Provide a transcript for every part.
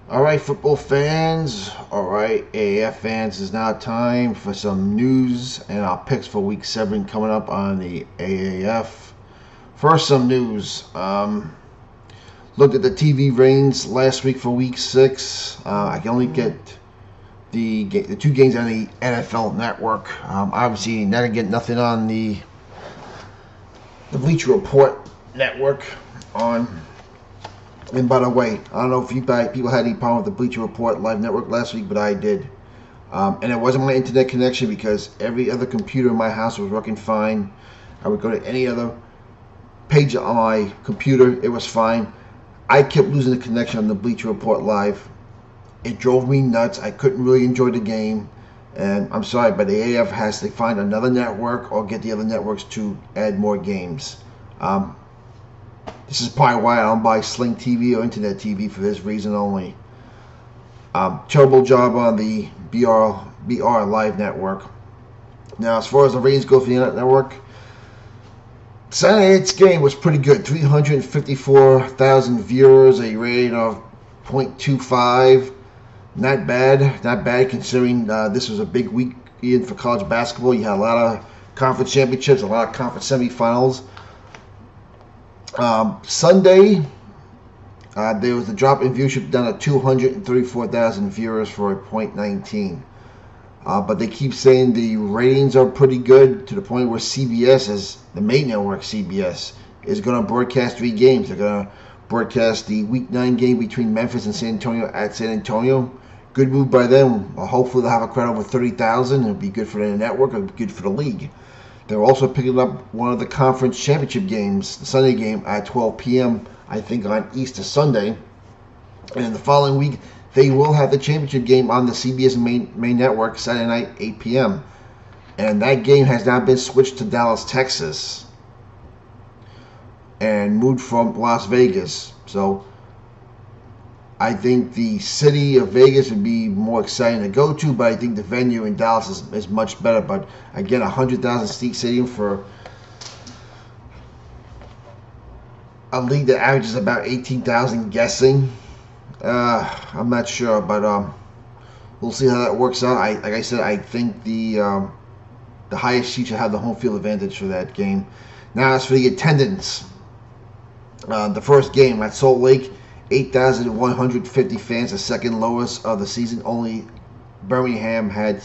All right, football fans. All right, AAF fans. It's now time for some news and our picks for Week 7 coming up on the AAF. First, some news. Looked at the TV ratings last week for Week 6. I can only get the two games on the NFL Network. Obviously, not gonna get nothing on the Bleacher Report network on. And by the way, I don't know if people had any problem with the Bleacher Report live network last week, but I did. And it wasn't my internet connection because every other computer in my house was working fine. I would go to any other page on my computer, it was fine. I kept losing the connection on the Bleacher Report live. It drove me nuts. I couldn't really enjoy the game. And I'm sorry, but the AF has to find another network or get the other networks to add more games. This is probably why I don't buy Sling TV or Internet TV for this reason only. Terrible job on the BR Live network. Now, as far as the ratings go for the network, Saturday night's game was pretty good. 354,000 viewers, a rating of 0.25. Not bad considering this was a big weekend for college basketball. You had a lot of conference championships, a lot of conference semifinals. Sunday, there was a drop in viewership down to 234,000 viewers for a 0.19. But they keep saying the ratings are pretty good to the point where CBS, as the main network CBS, is going to broadcast 3 games. They're going to broadcast the Week 9 game between Memphis and San Antonio at San Antonio. Good move by them. Hopefully they'll have a crowd over 30,000. It'll be good for the network. It'll be good for the league. They're also picking up one of the conference championship games, the Sunday game, at 12 p.m., I think, on Easter Sunday. And the following week, they will have the championship game on the CBS main network, Saturday night, 8 p.m. And that game has now been switched to Dallas, Texas, and moved from Las Vegas. So I think the city of Vegas would be more exciting to go to, but I think the venue in Dallas is much better. But again, 100,000 seat stadium for a league that averages about 18,000 guessing. I'm not sure, but we'll see how that works out. Like I said, I think the highest seat should have the home field advantage for that game. Now, as for the attendance, the first game at Salt Lake, 8,150 fans, the second lowest of the season. Only Birmingham had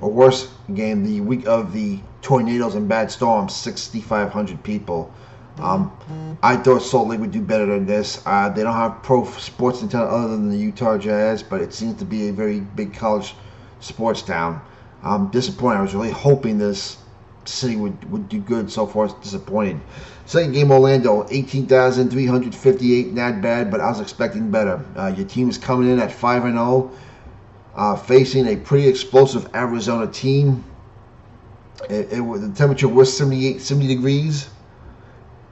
a worse game the week of the tornadoes and bad storms, 6,500 people. I thought Salt Lake would do better than this. They don't have pro sports in town other than the Utah Jazz, but it seems to be a very big college sports town. I'm disappointed. I was really hoping this city would do good. So far, it's disappointed. Second game, Orlando, 18,358. Not bad, but I was expecting better. Your team is coming in at 5-0, facing a pretty explosive Arizona team. The temperature was 70 degrees.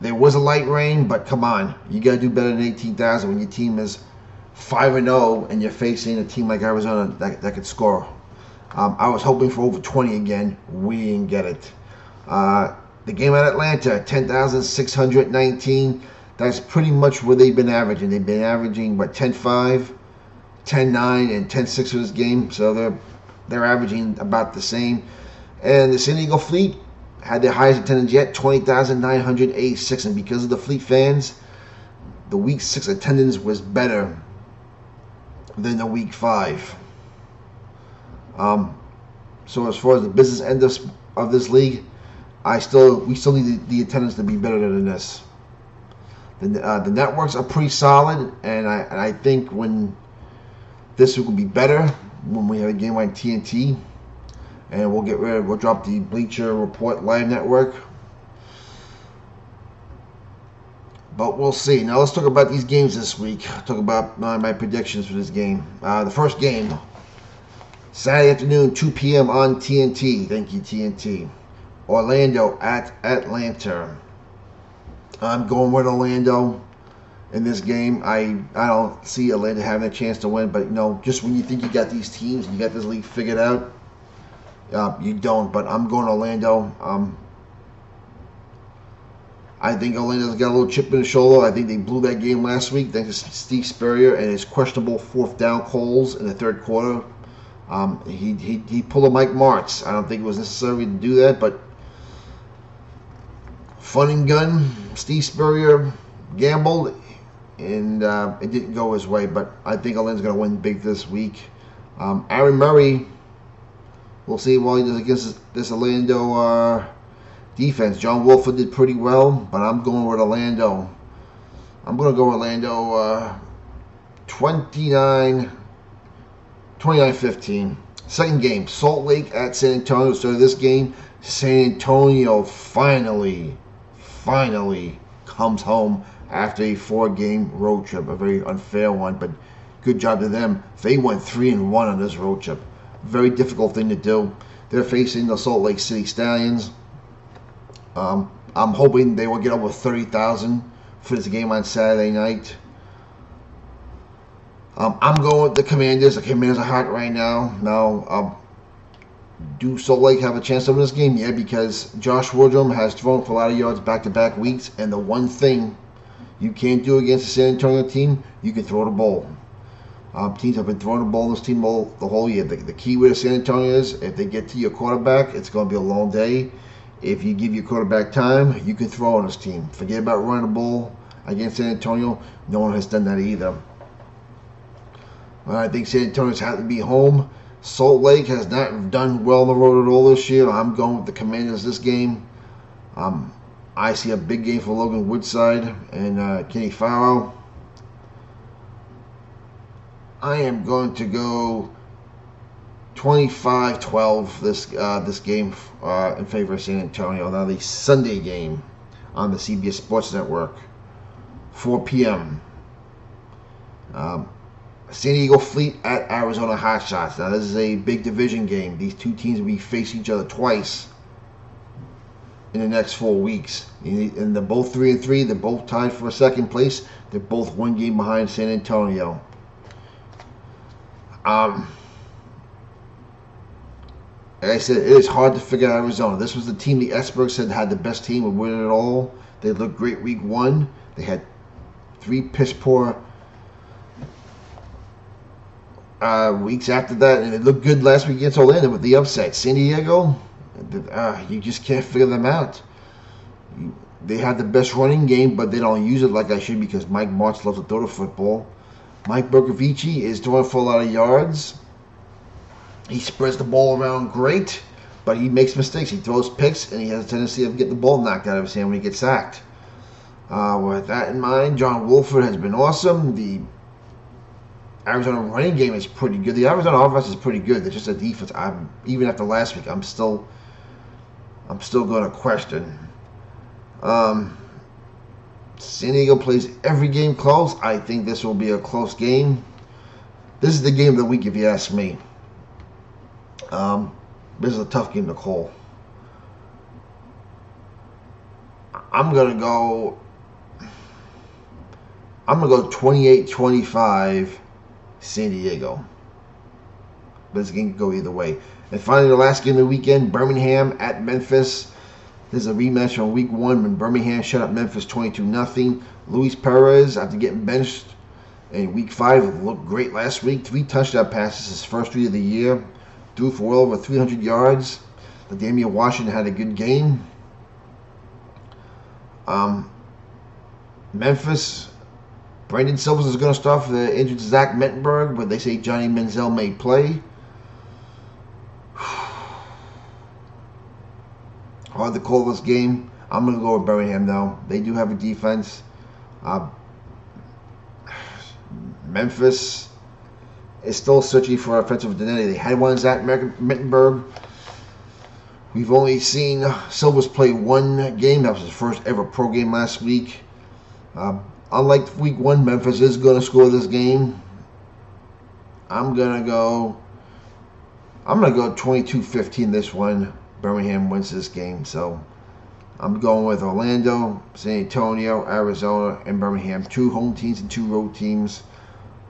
There was a light rain, but come on, you got to do better than 18,000 when your team is 5-0 and you're facing a team like Arizona that could score. I was hoping for over 20 again. We didn't get it. The game at Atlanta, 10,619. That's pretty much where they've been averaging. They've been averaging, 10-5, 10-9, and 10-6 for this game. So they're averaging about the same. And the San Diego Fleet had their highest attendance yet, 20,986. And because of the Fleet fans, the Week 6 attendance was better than the Week 5. So as far as the business end of this league, we still need the attendance to be better than this. The networks are pretty solid, and I think when this will be better when we have a game like TNT, and we'll drop the Bleacher Report live network. But we'll see. Now let's talk about these games this week. Talk about my predictions for this game. The first game, Saturday afternoon, 2 p.m. on TNT. Thank you, TNT. Orlando at Atlanta. I'm going with Orlando in this game. I don't see Atlanta having a chance to win, but just when you think you got these teams and you got this league figured out, you don't. But I'm going Orlando. I think Orlando's got a little chip in the shoulder. I think they blew that game last week thanks to Steve Spurrier and his questionable fourth down calls in the third quarter. He pulled a Mike Martz. I don't think it was necessary to do that, but fun and gun. Steve Spurrier gambled, and it didn't go his way. But I think Orlando's going to win big this week. Aaron Murray, we'll see what he does against this Orlando defense. John Wolford did pretty well, but I'm going with Orlando. I'm going to go Orlando 29-15. Second game, Salt Lake at San Antonio. So this game, San Antonio finally comes home after a 4-game road trip. A very unfair one, but good job to them. They went 3-1 on this road trip. Very difficult thing to do. They're facing the Salt Lake City Stallions. I'm hoping they will get over 30,000 for this game on Saturday night. I'm going with the Commanders. The Commanders are hot right now. Now, do Salt Lake have a chance to win this game? Yeah, because Josh Woodrum has thrown for a lot of yards back-to-back weeks, and the one thing you can't do against the San Antonio team, you can throw the ball. Teams have been throwing the ball in this team the whole year. The key with San Antonio is if they get to your quarterback, it's going to be a long day. If you give your quarterback time, you can throw on this team. Forget about running the ball against San Antonio. No one has done that either. I think San Antonio's had to be home. Salt Lake has not done well on the road at all this year. I'm going with the Commanders this game. I see a big game for Logan Woodside and Kenny Farrow. I am going to go 25-12 this game in favor of San Antonio. Now the Sunday game on the CBS Sports Network, 4 p.m. San Diego Fleet at Arizona Hotshots. Now this is a big division game. These two teams will be facing each other twice in the next 4 weeks. And they're both 3-3. They're both tied for second place. They're both one game behind San Antonio. Like I said, it is hard to figure out Arizona. This was the team the Esberg said had the best team, would win it all. They looked great week 1. They had 3 piss poor weeks after that, and it looked good last week against Orlando with the upset. San Diego, you just can't figure them out. They have the best running game, but they don't use it like I should because Mike Martz loves to throw the football. Mike Bercovici is throwing for a lot of yards. He spreads the ball around great, but he makes mistakes. He throws picks, and he has a tendency of getting the ball knocked out of his hand when he gets sacked. With that in mind, John Wolford has been awesome. The Arizona running game is pretty good. The Arizona offense is pretty good. It's just a defense. Even after last week, I'm still going to question. San Diego plays every game close. I think this will be a close game. This is the game of the week, if you ask me. This is a tough game to call. I'm gonna go 28-25 San Diego. But this game can go either way. And finally, the last game of the weekend, Birmingham at Memphis. This is a rematch from week 1 when Birmingham shut up Memphis 22-0. Luis Perez, after getting benched in week 5, looked great last week. 3 touchdown passes, his first 3 of the year. Threw for well over 300 yards. Damian Washington had a good game. Memphis, Brandon Silvers is going to start for the injured Zach Mettenberg, but they say Johnny Manziel may play. Hard to call this game. I'm going to go with Birmingham, though. They do have a defense. Memphis is still searching for offensive identity. They had one Zach Mettenberg. We've only seen Silvers play 1 game. That was his first ever pro game last week. Unlike week 1, Memphis is going to score this game. I'm going to go 22-15 this one. Birmingham wins this game. So I'm going with Orlando, San Antonio, Arizona, and Birmingham. 2 home teams and 2 road teams.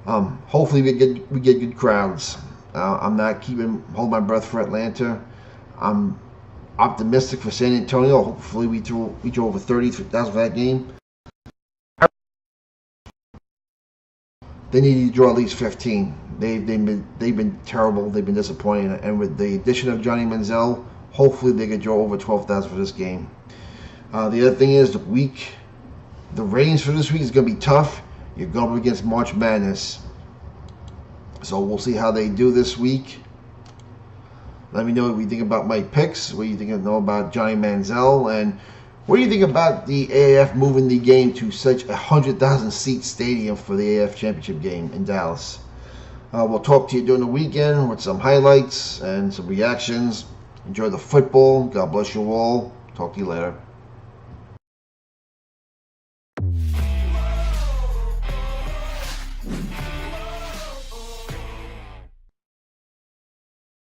Hopefully we get good crowds. I'm not holding my breath for Atlanta. I'm optimistic for San Antonio. Hopefully we throw over 30,000 for that game. They need to draw at least 15. They've been terrible. They've been disappointing. And with the addition of Johnny Manziel, hopefully they can draw over 12,000 for this game. The other thing is the ratings for this week is going to be tough. You're going up against March Madness. So we'll see how they do this week. Let me know what you think about my picks. What you think about Johnny Manziel, and what do you think about the AAF moving the game to such a 100,000 seat stadium for the AAF championship game in Dallas? We'll talk to you during the weekend with some highlights and some reactions. Enjoy the football. God bless you all. Talk to you later.